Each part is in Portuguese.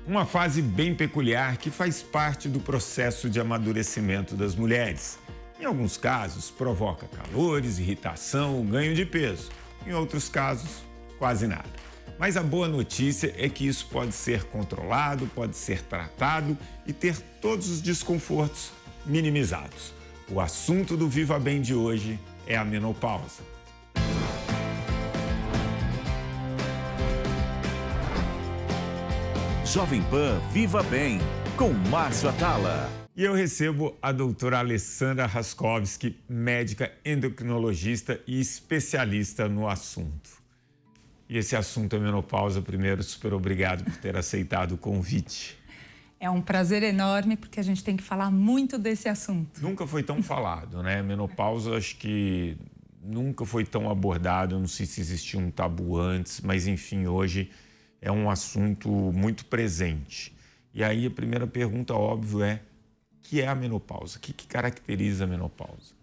Uma fase bem peculiar que faz parte do processo de amadurecimento das mulheres. Em alguns casos, provoca calores, irritação ou ganho de peso. Em outros casos, quase nada. Mas a boa notícia é que isso pode ser controlado, pode ser tratado e ter todos os desconfortos minimizados. O assunto do Viva Bem de hoje é a menopausa. Jovem Pan Viva Bem, com Márcio Atala. E eu recebo a doutora Alessandra Raskovski, médica endocrinologista e especialista no assunto. E esse assunto é menopausa. Primeiro, super obrigado por ter aceitado o convite. É um prazer enorme, porque a gente tem que falar muito desse assunto. Nunca foi tão falado, né? Menopausa, acho que nunca foi tão abordado. Eu não sei se existia um tabu antes, mas enfim, hoje é um assunto muito presente. E aí a primeira pergunta, óbvio, é: o que é a menopausa? O que caracteriza a menopausa?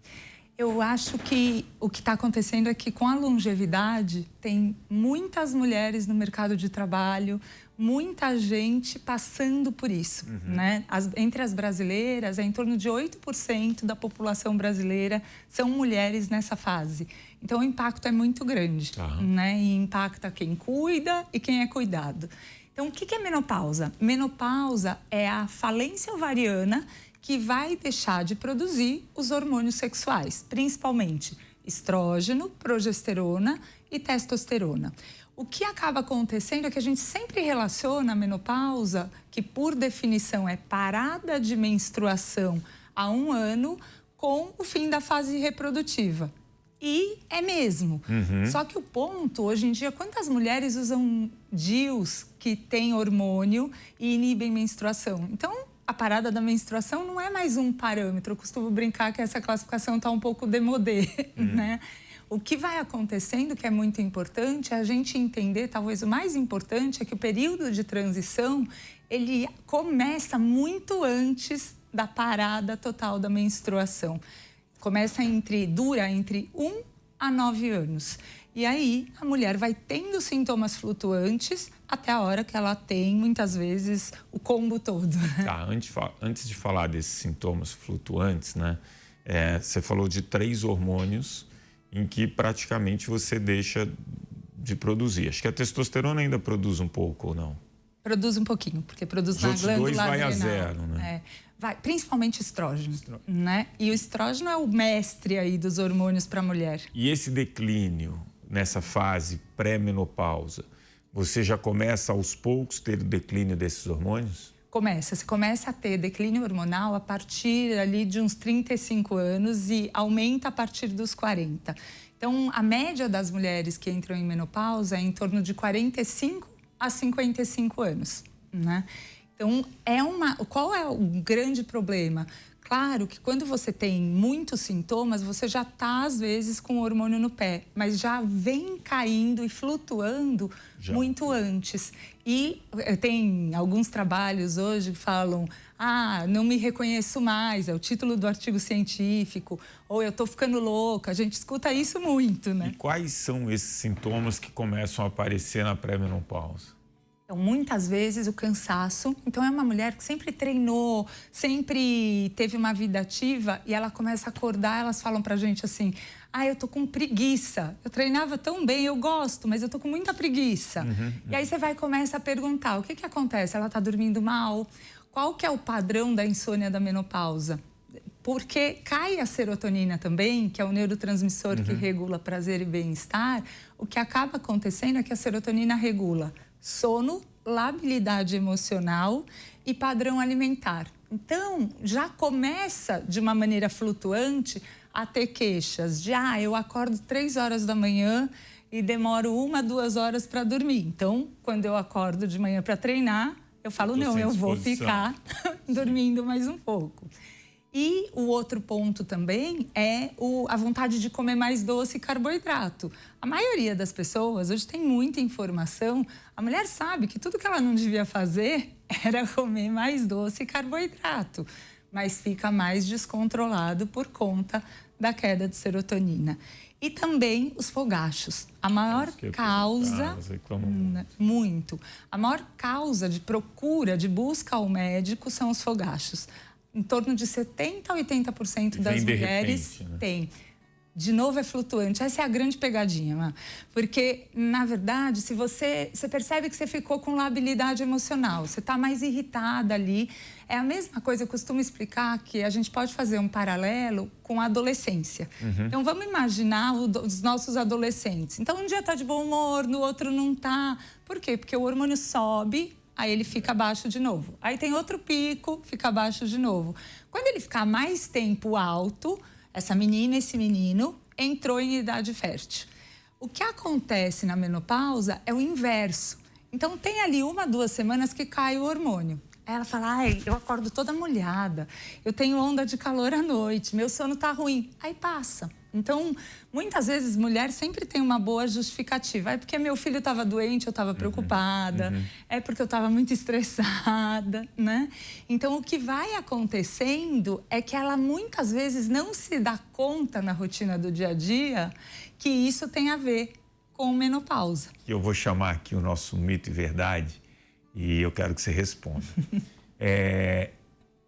Eu acho que o que está acontecendo é que com a longevidade tem muitas mulheres no mercado de trabalho, muita gente passando por isso, né? Entre as brasileiras, em torno de 8% da população brasileira são mulheres nessa fase. Então o impacto é muito grande, né? E impacta quem cuida e quem é cuidado. Então o que é menopausa? Menopausa é a falência ovariana que vai deixar de produzir os hormônios sexuais, principalmente estrógeno, progesterona e testosterona. O que acaba acontecendo é que a gente sempre relaciona a menopausa, que por definição é parada de menstruação há 1 ano, com o fim da fase reprodutiva. E é mesmo. Só que o ponto, hoje em dia, quantas mulheres usam DIUs que têm hormônio e inibem menstruação? Então, a parada da menstruação não é mais um parâmetro. Eu costumo brincar que essa classificação está um pouco démodé, né? O que vai acontecendo, que é muito importante, é a gente entender, talvez o mais importante, é que o período de transição, ele começa muito antes da parada total da menstruação. Dura entre 1 a 9 anos. E aí, a mulher vai tendo sintomas flutuantes até a hora que ela tem, muitas vezes, o combo todo. Tá, antes de falar desses sintomas flutuantes, né? Você falou de 3 hormônios em que praticamente você deixa de produzir. Acho que a testosterona ainda produz um pouco ou não? Produz um pouquinho, porque produz na glândula adrenal. Os outros 2 vai a zero, né? Principalmente estrógeno, né? E o estrógeno é o mestre aí dos hormônios para a mulher. E esse declínio nessa fase pré-menopausa, você já começa aos poucos a ter o declínio desses hormônios? Você começa a ter declínio hormonal a partir ali de uns 35 anos e aumenta a partir dos 40. Então, a média das mulheres que entram em menopausa é em torno de 45 a 55 anos, né? Então, qual é o grande problema? Claro que quando você tem muitos sintomas, você já está, às vezes, com o hormônio no pé, mas já vem caindo e flutuando muito antes. E tem alguns trabalhos hoje que falam: não me reconheço mais, é o título do artigo científico, ou eu estou ficando louca. A gente escuta isso muito, né? E quais são esses sintomas que começam a aparecer na pré-menopausa? Então, muitas vezes o cansaço. Então, é uma mulher que sempre treinou, sempre teve uma vida ativa e ela começa a acordar, elas falam pra gente assim: eu tô com preguiça. Eu treinava tão bem, eu gosto, mas eu tô com muita preguiça. E aí você começa a perguntar: o que acontece? Ela tá dormindo mal? Qual que é o padrão da insônia da menopausa? Porque cai a serotonina também, que é o neurotransmissor que regula prazer e bem-estar. O que acaba acontecendo é que a serotonina regula sono, labilidade emocional e padrão alimentar. Então, já começa de uma maneira flutuante a ter queixas de: eu acordo 3 horas da manhã e demoro 1, 2 horas para dormir. Então, quando eu acordo de manhã para treinar, eu falo: não, eu vou ficar dormindo mais um pouco. E o outro ponto também é a vontade de comer mais doce e carboidrato. A maioria das pessoas, hoje tem muita informação, a mulher sabe que tudo que ela não devia fazer era comer mais doce e carboidrato, mas fica mais descontrolado por conta da queda de serotonina. E também os fogachos. A maior causa, muito, a maior causa de procura, de busca ao médico são os fogachos. Em torno de 70% a 80% das mulheres tem. De novo, é flutuante. Essa é a grande pegadinha, Má. Porque, na verdade, se você percebe que você ficou com labilidade emocional, você está mais irritada ali. É a mesma coisa, eu costumo explicar que a gente pode fazer um paralelo com a adolescência. Então, vamos imaginar os nossos adolescentes. Então, um dia está de bom humor, no outro não está. Por quê? Porque o hormônio sobe, aí ele fica baixo de novo. Aí tem outro pico, fica baixo de novo. Quando ele ficar mais tempo alto, essa menina, esse menino, entrou em idade fértil. O que acontece na menopausa é o inverso. Então, tem ali 1, 2 semanas que cai o hormônio. Aí ela fala, ai, eu acordo toda molhada, eu tenho onda de calor à noite, meu sono tá ruim. Aí passa. Então, muitas vezes, mulher sempre tem uma boa justificativa. É porque meu filho estava doente, eu estava preocupada. É porque eu estava muito estressada, né? Então, o que vai acontecendo é que ela, muitas vezes, não se dá conta na rotina do dia a dia que isso tem a ver com menopausa. Eu vou chamar aqui o nosso mito e verdade e eu quero que você responda.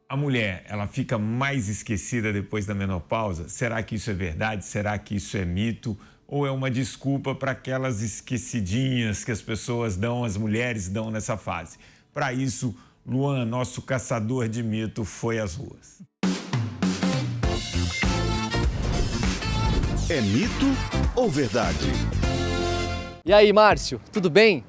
A mulher, ela fica mais esquecida depois da menopausa? Será que isso é verdade? Será que isso é mito? Ou é uma desculpa para aquelas esquecidinhas que as pessoas dão, as mulheres dão nessa fase? Para isso, Luan, nosso caçador de mito, foi às ruas. É mito ou verdade? E aí, Márcio, tudo bem?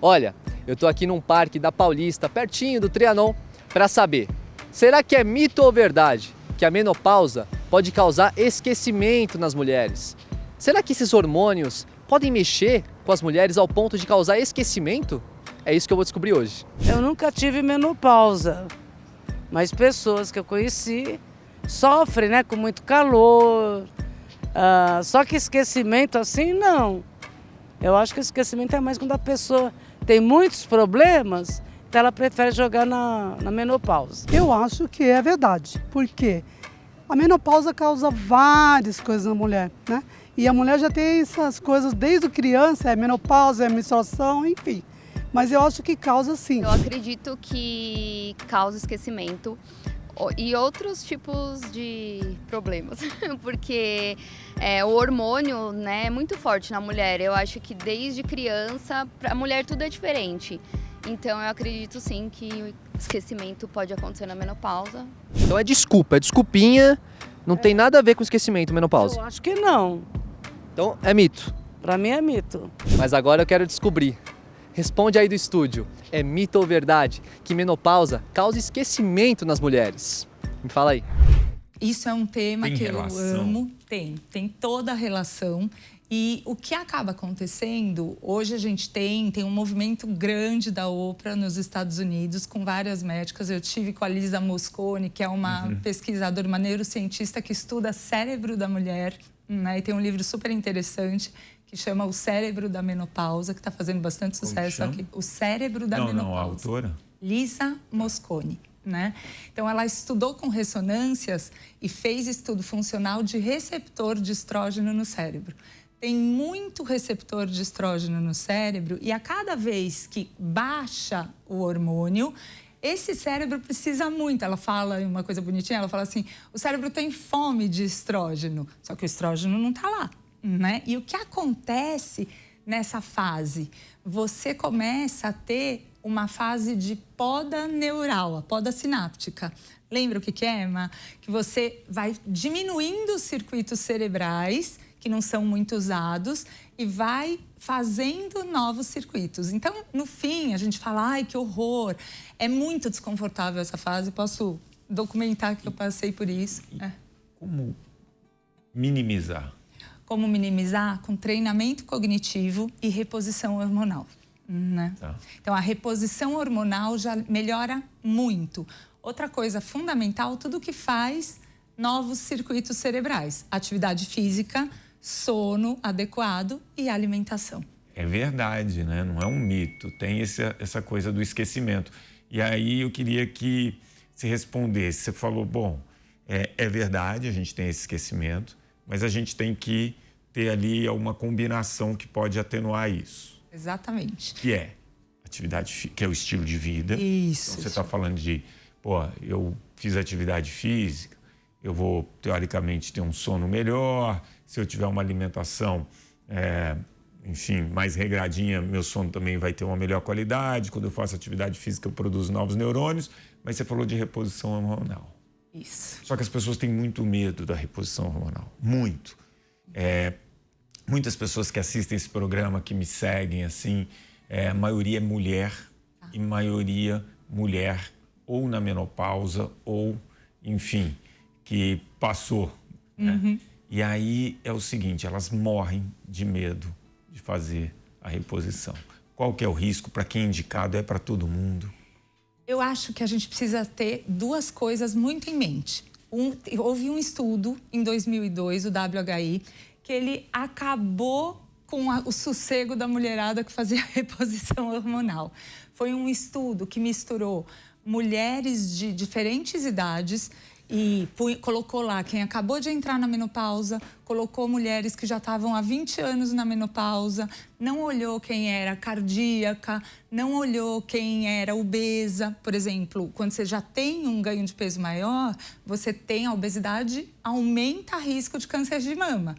Olha, eu tô aqui num parque da Paulista, pertinho do Trianon, para saber, será que é mito ou verdade que a menopausa pode causar esquecimento nas mulheres? Será que esses hormônios podem mexer com as mulheres ao ponto de causar esquecimento? É isso que eu vou descobrir hoje. Eu nunca tive menopausa, mas pessoas que eu conheci sofrem, né, com muito calor. Só que esquecimento assim, não. Eu acho que o esquecimento é mais quando a pessoa tem muitos problemas, então ela prefere jogar na menopausa. Eu acho que é verdade, porque a menopausa causa várias coisas na mulher, né? E a mulher já tem essas coisas desde criança, é menopausa, é menstruação, enfim. Mas eu acho que causa sim. Eu acredito que causa esquecimento e outros tipos de problemas, porque o hormônio, né, é muito forte na mulher. Eu acho que desde criança, para a mulher tudo é diferente. Então eu acredito sim que o esquecimento pode acontecer na menopausa. Então é desculpinha, não tem nada a ver com esquecimento, menopausa. Eu acho que não. Então é mito. Para mim é mito. Mas agora eu quero descobrir. Responde aí do estúdio, é mito ou verdade que menopausa causa esquecimento nas mulheres? Me fala aí. Isso é um tema Tem que relação? eu amo. Tem toda a relação. E o que acaba acontecendo, hoje a gente tem um movimento grande da Oprah nos Estados Unidos, com várias médicas. Eu tive com a Lisa Mosconi, que é uma pesquisadora, uma neurocientista que estuda cérebro da mulher, né? E tem um livro super interessante que chama O Cérebro da Menopausa, que está fazendo bastante sucesso aqui. O Cérebro da Menopausa. Não, a autora? Lisa Mosconi. Né? Então, ela estudou com ressonâncias e fez estudo funcional de receptor de estrógeno no cérebro. Tem muito receptor de estrógeno no cérebro e a cada vez que baixa o hormônio, esse cérebro precisa muito. Ela fala uma coisa bonitinha, ela fala assim, o cérebro tem fome de estrógeno, só que o estrógeno não está lá, né? E o que acontece nessa fase? Você começa a ter uma fase de poda neural, a poda sináptica. Lembra o que é, Emma? Que você vai diminuindo os circuitos cerebrais, que não são muito usados, e vai fazendo novos circuitos. Então, no fim, a gente fala, ai, que horror. É muito desconfortável essa fase, posso documentar que eu passei por isso. Como minimizar? Como minimizar? Com treinamento cognitivo e reposição hormonal. Né? Tá. Então, a reposição hormonal já melhora muito. Outra coisa fundamental, tudo que faz novos circuitos cerebrais. Atividade física, sono adequado e alimentação. É verdade, né? Não é um mito. Tem essa coisa do esquecimento. E aí eu queria que você respondesse. Você falou, bom, é verdade, a gente tem esse esquecimento, mas a gente tem que ter ali uma combinação que pode atenuar isso. Exatamente. Que é que é o estilo de vida. Isso. Então, você está falando de, eu fiz atividade física, eu vou, teoricamente, ter um sono melhor. Se eu tiver uma alimentação, mais regradinha, meu sono também vai ter uma melhor qualidade. Quando eu faço atividade física, eu produzo novos neurônios. Mas você falou de reposição hormonal. Isso. Só que as pessoas têm muito medo da reposição hormonal. Muito. Muitas pessoas que assistem esse programa, que me seguem, assim, a maioria é mulher, e maioria mulher ou na menopausa ou, enfim, que passou. Né? E aí é o seguinte, elas morrem de medo de fazer a reposição. Qual que é o risco? Para quem é indicado? É para todo mundo? Eu acho que a gente precisa ter duas coisas muito em mente. Houve um estudo em 2002, o WHI, que ele acabou com o sossego da mulherada que fazia reposição hormonal. Foi um estudo que misturou mulheres de diferentes idades e colocou lá quem acabou de entrar na menopausa, colocou mulheres que já estavam há 20 anos na menopausa, não olhou quem era cardíaca, não olhou quem era obesa. Por exemplo, quando você já tem um ganho de peso maior, você tem a obesidade, aumenta o risco de câncer de mama.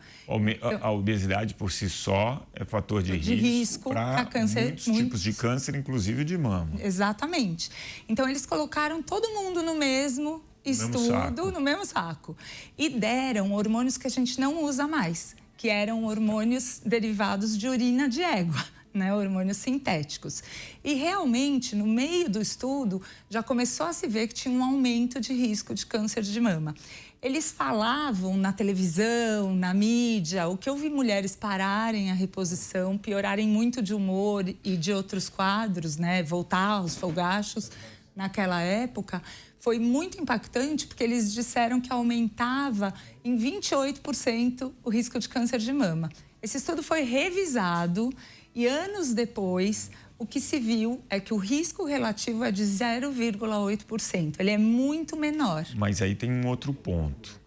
A obesidade por si só é fator de risco para muitos tipos de câncer, inclusive de mama. Exatamente. Então, eles colocaram todo mundo no mesmo estudo, no mesmo saco. E deram hormônios que a gente não usa mais, que eram hormônios derivados de urina de égua, né? Hormônios sintéticos. E realmente, no meio do estudo, já começou a se ver que tinha um aumento de risco de câncer de mama. Eles falavam na televisão, na mídia, o que eu vi mulheres pararem a reposição, piorarem muito de humor e de outros quadros, né? Voltar aos fogachos naquela época, foi muito impactante, porque eles disseram que aumentava em 28% o risco de câncer de mama. Esse estudo foi revisado e, anos depois, o que se viu é que o risco relativo é de 0,8%. Ele é muito menor. Mas aí tem um outro ponto.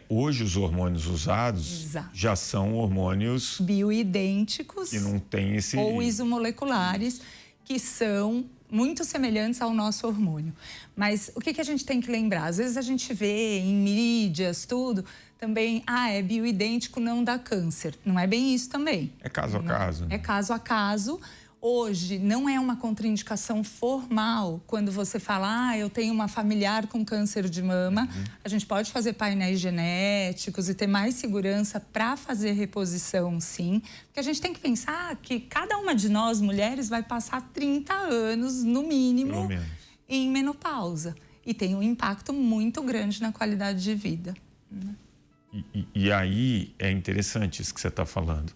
Hoje, os hormônios usados já são hormônios bioidênticos que não têm esse... ou isomoleculares, que são muito semelhantes ao nosso hormônio. Mas o que a gente tem que lembrar? Às vezes a gente vê em mídias, tudo, também, é bioidêntico, não dá câncer. Não é bem isso também. É caso a caso. É caso a caso. Hoje, não é uma contraindicação formal quando você fala, eu tenho uma familiar com câncer de mama. A gente pode fazer painéis genéticos e ter mais segurança para fazer reposição, sim. Porque a gente tem que pensar que cada uma de nós, mulheres, vai passar 30 anos, no mínimo, em menopausa. E tem um impacto muito grande na qualidade de vida. E aí é interessante isso que você está falando.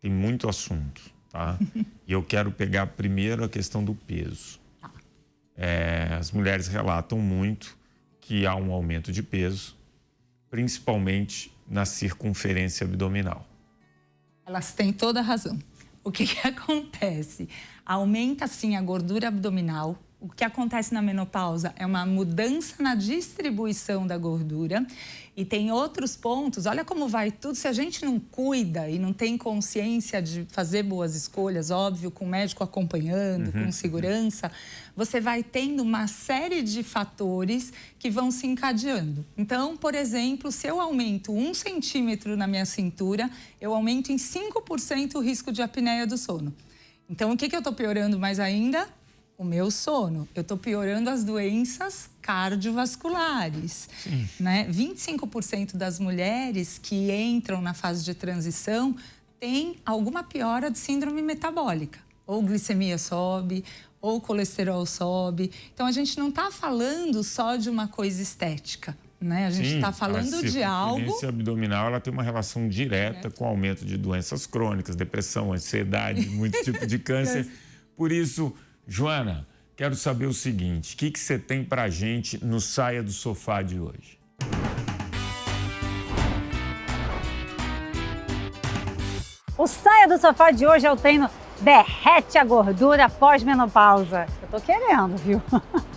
Tem muito assunto. Tá? E eu quero pegar primeiro a questão do peso. As mulheres relatam muito que há um aumento de peso, principalmente na circunferência abdominal. Elas têm toda a razão. O que acontece? Aumenta, sim, a gordura abdominal. O que acontece na menopausa é uma mudança na distribuição da gordura. E tem outros pontos, olha como vai tudo. Se a gente não cuida e não tem consciência de fazer boas escolhas, óbvio, com o médico acompanhando, com segurança, você vai tendo uma série de fatores que vão se encadeando. Então, por exemplo, se eu aumento 1 centímetro na minha cintura, eu aumento em 5% o risco de apneia do sono. Então, o que eu estou piorando mais ainda? O meu sono. Eu estou piorando as doenças cardiovasculares. Né? 25% das mulheres que entram na fase de transição têm alguma piora de síndrome metabólica. Ou glicemia sobe, ou colesterol sobe. Então, a gente não está falando só de uma coisa estética. Né? A gente está falando de algo... A circunferência abdominal ela tem uma relação direta com o aumento de doenças crônicas, depressão, ansiedade, muito tipo de câncer. Por isso... Joana, quero saber o seguinte, o que você tem pra gente no Saia do Sofá de hoje? O Saia do Sofá de hoje é o treino derrete a gordura pós-menopausa. Eu tô querendo, viu?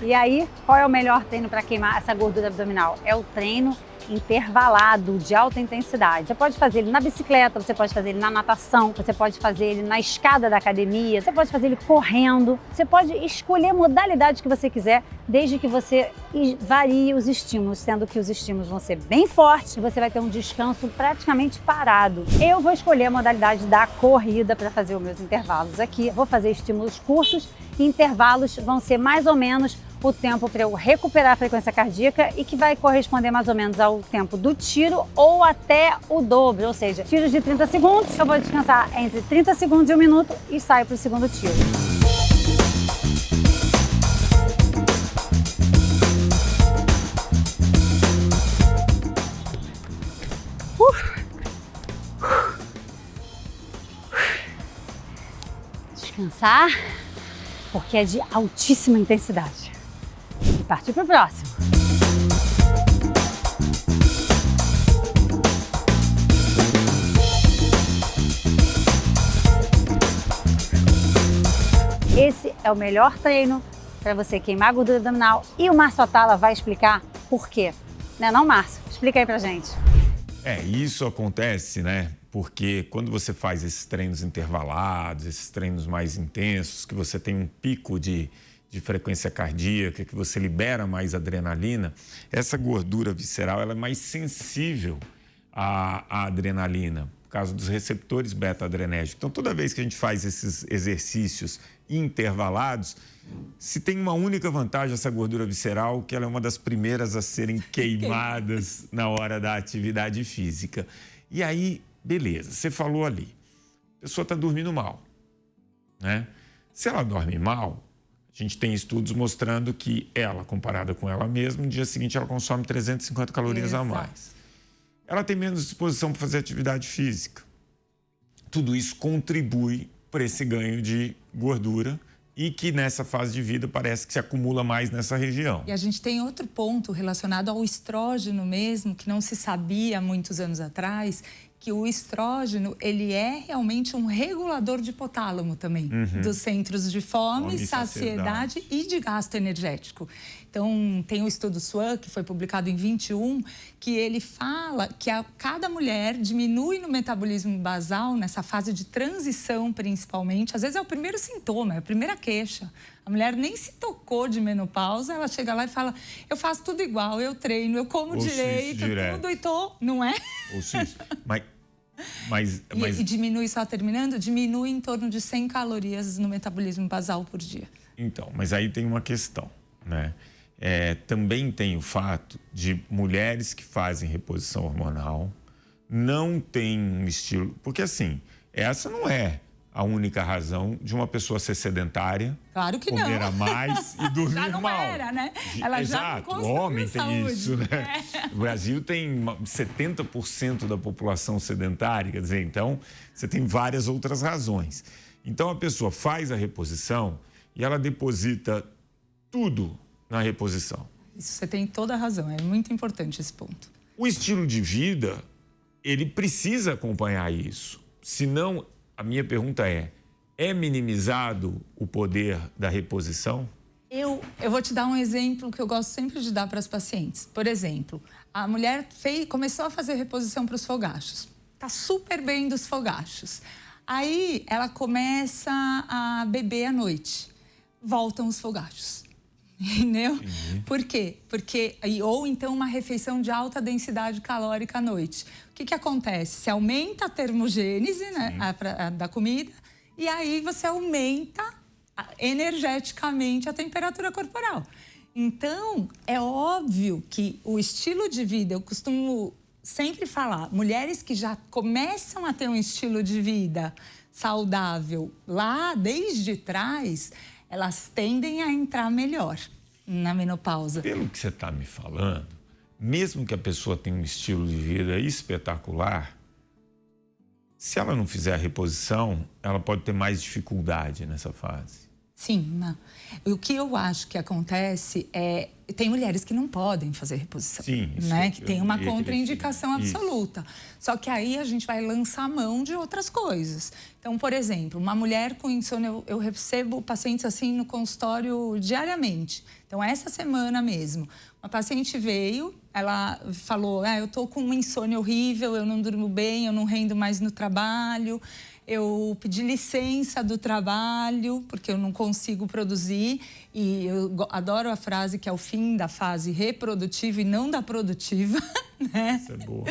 E aí, qual é o melhor treino para queimar essa gordura abdominal? É o treino intervalado, de alta intensidade. Você pode fazer ele na bicicleta, você pode fazer ele na natação, você pode fazer ele na escada da academia, você pode fazer ele correndo, você pode escolher a modalidade que você quiser, desde que você varie os estímulos, sendo que os estímulos vão ser bem fortes e você vai ter um descanso praticamente parado. Eu vou escolher a modalidade da corrida para fazer os meus intervalos aqui. Vou fazer estímulos curtos e intervalos vão ser mais ou menos o tempo para eu recuperar a frequência cardíaca e que vai corresponder mais ou menos ao tempo do tiro ou até o dobro, ou seja, tiros de 30 segundos, eu vou descansar entre 30 segundos e 1 minuto e saio para o segundo tiro. Descansar, porque é de altíssima intensidade. E partir para o próximo. Esse é o melhor treino para você queimar a gordura abdominal e o Márcio Atala vai explicar por quê. Não é não, Márcio? Explica aí pra gente. Isso acontece, né? Porque quando você faz esses treinos intervalados, esses treinos mais intensos, que você tem um pico de frequência cardíaca, que você libera mais adrenalina, essa gordura visceral ela é mais sensível à adrenalina, por causa dos receptores beta-adrenérgicos. Então, toda vez que a gente faz esses exercícios intervalados, se tem uma única vantagem essa gordura visceral, que ela é uma das primeiras a serem queimadas na hora da atividade física. E aí, beleza, você falou ali, a pessoa está dormindo mal, né? Se ela dorme mal, a gente tem estudos mostrando que ela, comparada com ela mesma, no dia seguinte ela consome 350 calorias a mais. Ela tem menos disposição para fazer atividade física. Tudo isso contribui para esse ganho de gordura e que nessa fase de vida parece que se acumula mais nessa região. E a gente tem outro ponto relacionado ao estrógeno mesmo, que não se sabia há muitos anos atrás, que o estrógeno, ele é realmente um regulador de hipotálamo também, dos centros de fome, saciedade e de gasto energético. Então, tem o estudo SWAN, que foi publicado em 21, que ele fala que cada mulher diminui no metabolismo basal, nessa fase de transição principalmente. Às vezes é o primeiro sintoma, é a primeira queixa. A mulher nem se tocou de menopausa, ela chega lá e fala, eu faço tudo igual, eu treino, eu como direito, tudo e tô, não é? Ouço isso. Mas... E diminui, só terminando, diminui em torno de 100 calorias no metabolismo basal por dia. Então, mas aí tem uma questão, né? Também tem o fato de mulheres que fazem reposição hormonal não têm um estilo... Porque, assim, essa não é a única razão de uma pessoa ser sedentária, claro que comer a mais e dormir já não mal. Era, né? Ela Exato, já o homem tem saúde. isso, né? O Brasil tem 70% da população sedentária, quer dizer, então você tem várias outras razões. Então a pessoa faz a reposição e ela deposita tudo na reposição. Isso, você tem toda a razão, é muito importante esse ponto. O estilo de vida, ele precisa acompanhar isso, senão... A minha pergunta é minimizado o poder da reposição? Eu vou te dar um exemplo que eu gosto sempre de dar para as pacientes. Por exemplo, a mulher começou a fazer reposição para os fogachos. Está super bem dos fogachos. Aí ela começa a beber à noite. Voltam os fogachos. Entendeu? Por quê? Ou então uma refeição de alta densidade calórica à noite. O que acontece? Você aumenta a termogênese, né, da comida e aí você aumenta energeticamente a temperatura corporal. Então, é óbvio que o estilo de vida, eu costumo sempre falar, mulheres que já começam a ter um estilo de vida saudável lá desde trás, elas tendem a entrar melhor na menopausa. Pelo que você está me falando, mesmo que a pessoa tenha um estilo de vida espetacular, se ela não fizer a reposição, ela pode ter mais dificuldade nessa fase. Sim, não. O que eu acho que acontece é... Tem mulheres que não podem fazer reposição. Sim, isso, né? Que tem uma contraindicação isso. absoluta. Só que aí a gente vai lançar mão de outras coisas. Então, por exemplo, uma mulher com insônia, eu recebo pacientes assim no consultório diariamente. Então, essa semana mesmo, uma paciente veio, ela falou, eu tô com uma insônia horrível, eu não durmo bem, eu não rendo mais no trabalho, eu pedi licença do trabalho porque eu não consigo produzir. E eu adoro a frase que é o fim da fase reprodutiva e não da produtiva, né? Isso é boa.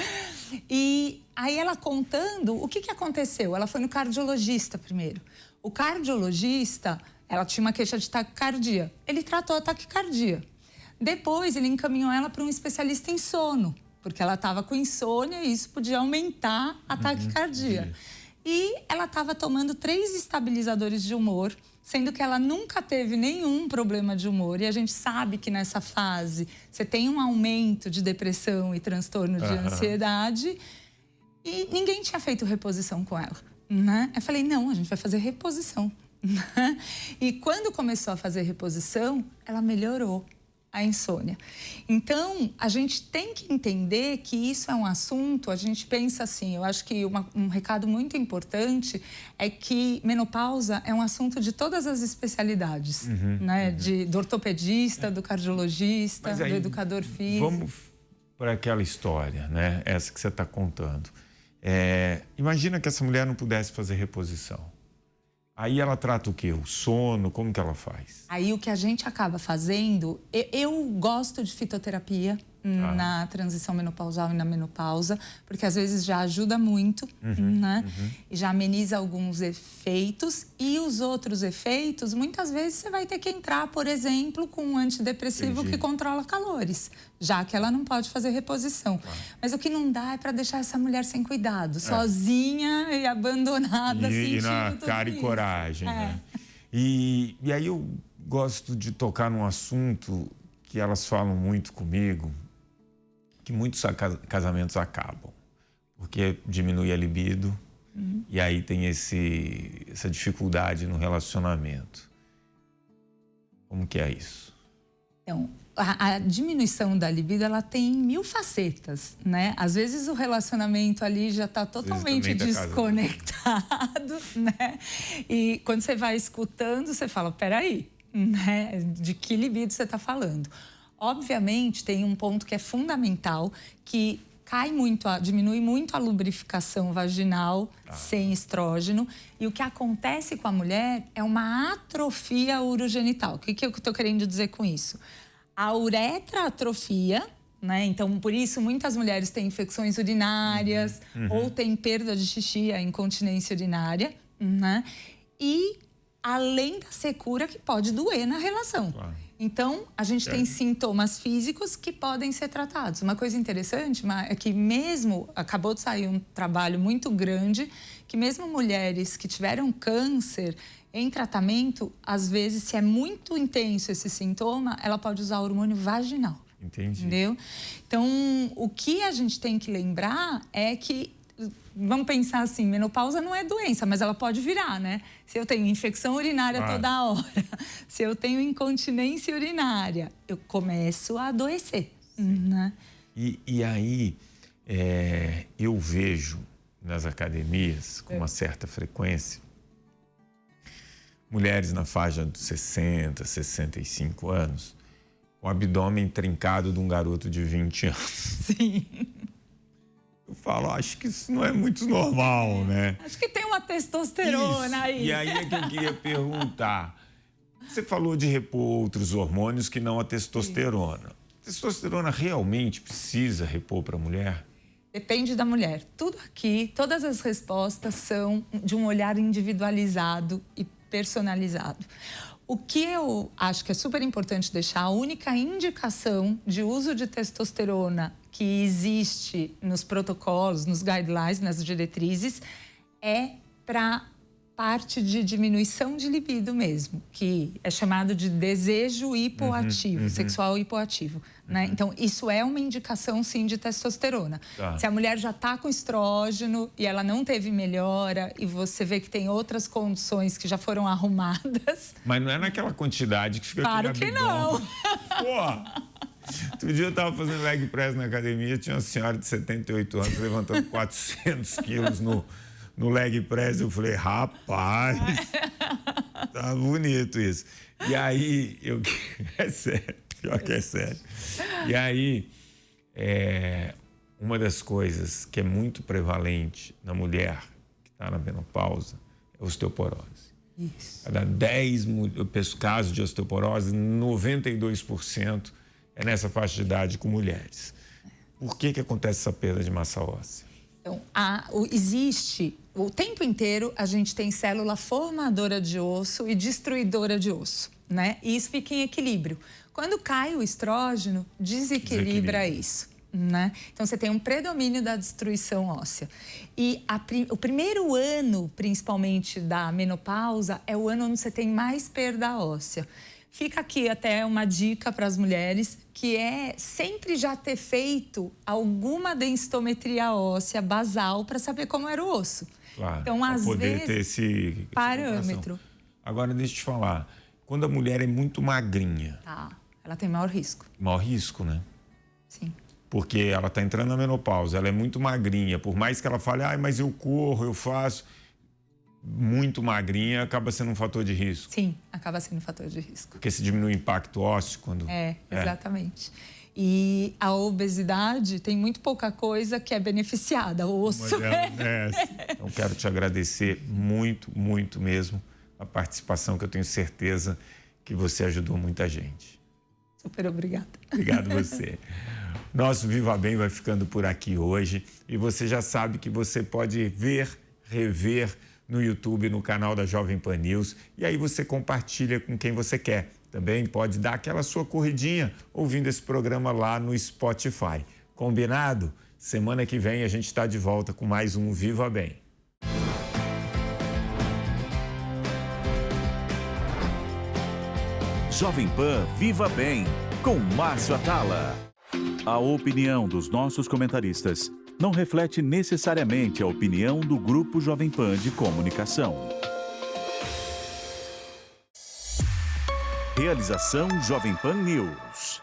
E aí ela contando, o que aconteceu? Ela foi no cardiologista primeiro. O cardiologista, ela tinha uma queixa de taquicardia. Ele tratou a taquicardia. Depois, ele encaminhou ela para um especialista em sono, porque ela estava com insônia e isso podia aumentar a taquicardia. E ela estava tomando 3 estabilizadores de humor, sendo que ela nunca teve nenhum problema de humor. E a gente sabe que nessa fase você tem um aumento de depressão e transtorno de ansiedade. E ninguém tinha feito reposição com ela, né? Eu falei, não, a gente vai fazer reposição. E quando começou a fazer reposição, ela melhorou a insônia. Então, a gente tem que entender que isso é um assunto, a gente pensa assim, eu acho que um recado muito importante é que menopausa é um assunto de todas as especialidades, né? Do ortopedista, do cardiologista, do educador físico. Vamos para aquela história, né? Essa que você está contando. Imagina que essa mulher não pudesse fazer reposição. Aí ela trata o quê? O sono? Como que ela faz? Aí o que a gente acaba fazendo... Eu gosto de fitoterapia na transição menopausal e na menopausa, porque às vezes já ajuda muito, né? E já ameniza alguns efeitos. E os outros efeitos, muitas vezes você vai ter que entrar, por exemplo, com um antidepressivo que controla calores, já que ela não pode fazer reposição. Mas o que não dá é para deixar essa mulher sem cuidado, sozinha e abandonada, e na cara e coragem, né? E aí eu gosto de tocar num assunto que elas falam muito comigo, que muitos casamentos acabam, porque diminui a libido e aí tem essa dificuldade no relacionamento. Como que é isso? Então, a diminuição da libido, ela tem 1000 facetas, né? Às vezes o relacionamento ali já está totalmente desconectado, né? E quando você vai escutando, você fala, peraí, né? De que libido você está falando? Obviamente, tem um ponto que é fundamental, que diminui muito a lubrificação vaginal sem estrógeno. E o que acontece com a mulher é uma atrofia urogenital. O que eu estou querendo dizer com isso? A uretra atrofia, né? Então, por isso, muitas mulheres têm infecções urinárias ou têm perda de xixi, a incontinência urinária, né? E além da secura que pode doer na relação. Então, a gente tem sintomas físicos que podem ser tratados. Uma coisa interessante é que mesmo, acabou de sair um trabalho muito grande, que mesmo mulheres que tiveram câncer em tratamento, às vezes, se é muito intenso esse sintoma, ela pode usar hormônio vaginal. Entendi. Entendeu? Então, o que a gente tem que lembrar é que, vamos pensar assim, menopausa não é doença, mas ela pode virar, né? Se eu tenho infecção urinária toda hora, se eu tenho incontinência urinária, eu começo a adoecer, né? E aí, eu vejo nas academias, com uma certa frequência, mulheres na faixa dos 60, 65 anos, com o abdômen trincado de um garoto de 20 anos. Sim. Eu falo, acho que isso não é muito normal, né? Acho que tem uma testosterona aí. E aí é que eu queria perguntar. Você falou de repor outros hormônios que não a testosterona. A testosterona realmente precisa repor para a mulher? Depende da mulher. Tudo aqui, todas as respostas são de um olhar individualizado e personalizado. O que eu acho que é super importante deixar, a única indicação de uso de testosterona que existe nos protocolos, nos guidelines, nas diretrizes, é para parte de diminuição de libido mesmo, que é chamado de desejo hipoativo, sexual hipoativo, né? Então, isso é uma indicação, sim, de testosterona. Se a mulher já está com estrógeno e ela não teve melhora e você vê que tem outras condições que já foram arrumadas... Mas não é naquela quantidade que fica claro aqui que não! Pô! Outro dia eu estava fazendo leg press na academia, tinha uma senhora de 78 anos levantando 400 quilos no leg press. Eu falei, rapaz, tá bonito isso. E aí, é sério, pior que é sério. E aí, uma das coisas que é muito prevalente na mulher que está na menopausa é a osteoporose. Isso. Cada 10 casos de osteoporose, 92% é nessa faixa de idade com mulheres. Por que acontece essa perda de massa óssea? Então, existe, o tempo inteiro, a gente tem célula formadora de osso e destruidora de osso, né? E isso fica em equilíbrio. Quando cai o estrógeno, desequilibra isso, né? Então, você tem um predomínio da destruição óssea. E o primeiro ano, principalmente, da menopausa, é o ano onde você tem mais perda óssea. Fica aqui até uma dica para as mulheres, que é sempre já ter feito alguma densitometria óssea basal para saber como era o osso. Claro, então, às poder vezes, ter esse parâmetro. Agora, deixa eu te falar. Quando a mulher é muito magrinha... Tá, ela tem maior risco. Maior risco, né? Sim. Porque ela está entrando na menopausa, ela é muito magrinha. Por mais que ela fale, mas eu corro, eu faço... Muito magrinha acaba sendo um fator de risco. Sim, acaba sendo um fator de risco. Porque se diminui o impacto ósseo quando... Exatamente. E a obesidade tem muito pouca coisa que é beneficiada, o osso. Então, quero te agradecer muito, muito mesmo a participação, que eu tenho certeza que você ajudou muita gente. Super obrigada. Obrigado você. Nosso Viva Bem vai ficando por aqui hoje. E você já sabe que você pode ver, rever no YouTube, no canal da Jovem Pan News. E aí você compartilha com quem você quer. Também pode dar aquela sua corridinha ouvindo esse programa lá no Spotify. Combinado? Semana que vem a gente está de volta com mais um Viva Bem. Jovem Pan Viva Bem, com Márcio Atala. A opinião dos nossos comentaristas não reflete necessariamente a opinião do Grupo Jovem Pan de Comunicação. Realização Jovem Pan News.